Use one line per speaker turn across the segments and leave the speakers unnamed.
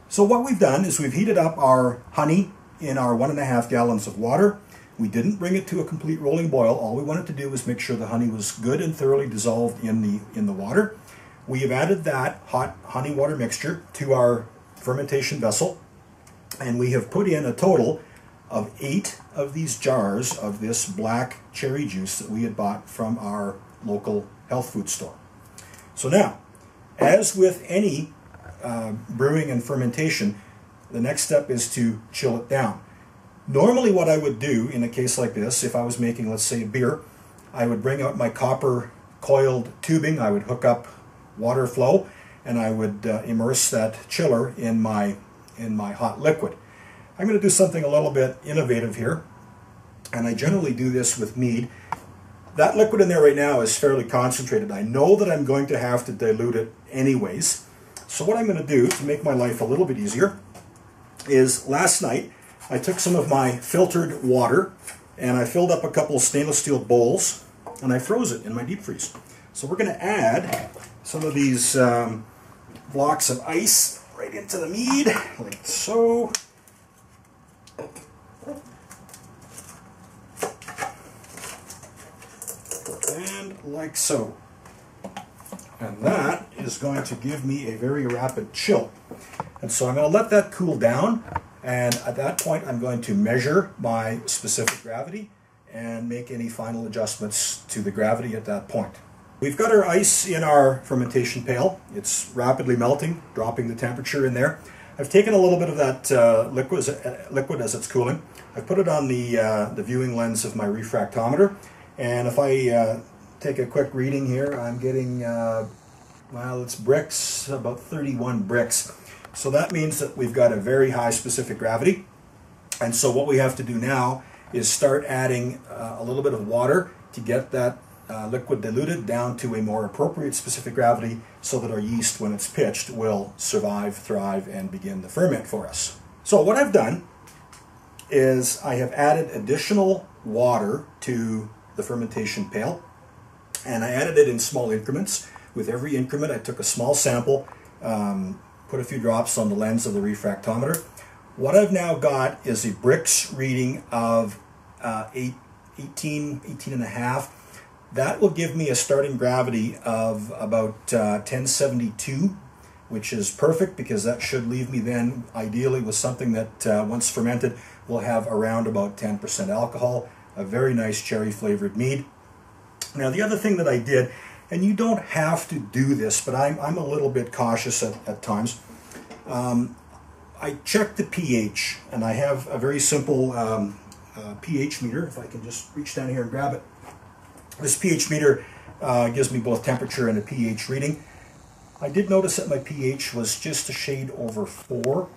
So what we've done is we've heated up our honey in our 1.5 gallons of water. We didn't bring it to a complete rolling boil. All we wanted to do was make sure the honey was good and thoroughly dissolved in the water. We have added that hot honey water mixture to our fermentation vessel, and we have put in a total of 8 of these jars of this black cherry juice that we had bought from our local health food store. So now, as with any brewing and fermentation, the next step is to chill it down. Normally what I would do in a case like this, if I was making, let's say, beer, I would bring out my copper coiled tubing, I would hook up water flow, and I would immerse that chiller in my hot liquid. I'm going to do something a little bit innovative here, and I generally do this with mead. That liquid in there right now is fairly concentrated. I know that I'm going to have to dilute it anyways. So what I'm going to do to make my life a little bit easier is last night I took some of my filtered water and I filled up a couple of stainless steel bowls and I froze it in my deep freeze. So we're going to add some of these blocks of ice right into the mead, like so. And like so. And that is going to give me a very rapid chill. And so I'm going to let that cool down, and at that point I'm going to measure my specific gravity and make any final adjustments to the gravity at that point. We've got our ice in our fermentation pail. It's rapidly melting, dropping the temperature in there. I've taken a little bit of that liquid as it's cooling. I've put it on the viewing lens of my refractometer, and if I take a quick reading here, I'm getting, well, it's bricks, about 31 bricks. So that means that we've got a very high specific gravity. And so what we have to do now is start adding a little bit of water to get that liquid diluted down to a more appropriate specific gravity so that our yeast, when it's pitched, will survive, thrive, and begin the ferment for us. So what I've done is I have added additional water to the fermentation pail, and I added it in small increments. With every increment I took a small sample, put a few drops on the lens of the refractometer. What I've now got is a bricks reading of 18 and a half. That will give me a starting gravity of about 1072, which is perfect because that should leave me then ideally with something that once fermented will have around about 10% alcohol, a very nice cherry flavored mead. Now the other thing that I did, and you don't have to do this, but I'm a little bit cautious at times. I checked the pH, and I have a very simple pH meter. If I can just reach down here and grab it. This pH meter gives me both temperature and a pH reading. I did notice that my pH was just a shade over 4.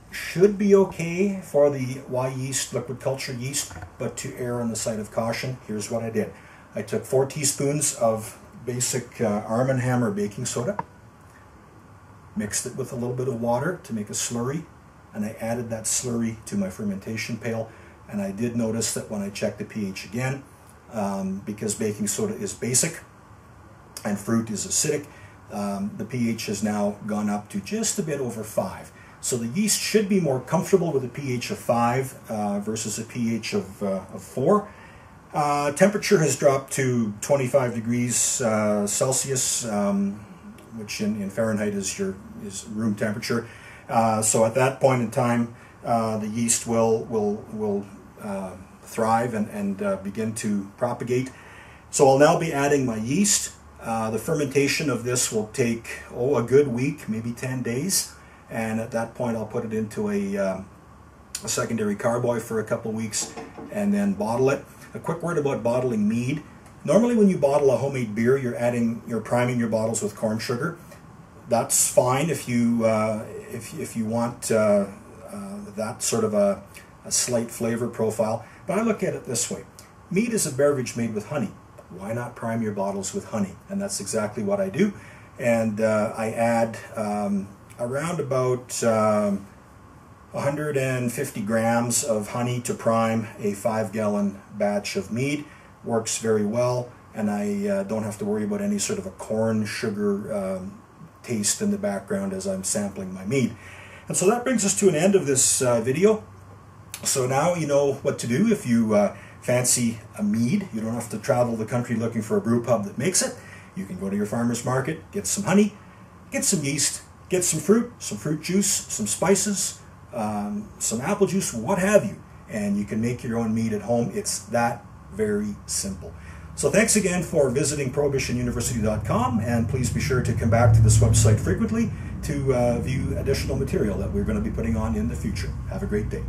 Should be okay for the Y yeast, liquid culture yeast, but to err on the side of caution, here's what I did. I took 4 teaspoons of basic Arm & Hammer baking soda, mixed it with a little bit of water to make a slurry, and I added that slurry to my fermentation pail. And I did notice that when I checked the pH again, because baking soda is basic and fruit is acidic, the pH has now gone up to just a bit over 5. So the yeast should be more comfortable with a pH of 5 versus a pH of 4. Temperature has dropped to 25 degrees Celsius, which in Fahrenheit is room temperature. So at that point in time, the yeast will thrive and begin to propagate. So I'll now be adding my yeast. The fermentation of this will take a good week, maybe 10 days. And at that point, I'll put it into a secondary carboy for a couple of weeks and then bottle it. A quick word about bottling mead. Normally when you bottle a homemade beer, you're priming your bottles with corn sugar. That's fine if you want that sort of a slight flavor profile. But I look at it this way. Mead is a beverage made with honey. Why not prime your bottles with honey? And that's exactly what I do. And I add around about 150 grams of honey to prime a 5-gallon batch of mead. Works very well, and I don't have to worry about any sort of a corn sugar taste in the background as I'm sampling my mead. And so that brings us to an end of this video. So now you know what to do if you fancy a mead. You don't have to travel the country looking for a brew pub that makes it. You can go to your farmer's market, get some honey, get some yeast, get some fruit juice, some spices, some apple juice, what have you. And you can make your own mead at home. It's that very simple. So thanks again for visiting prohibitionuniversity.com, and please be sure to come back to this website frequently to view additional material that we're going to be putting on in the future. Have a great day.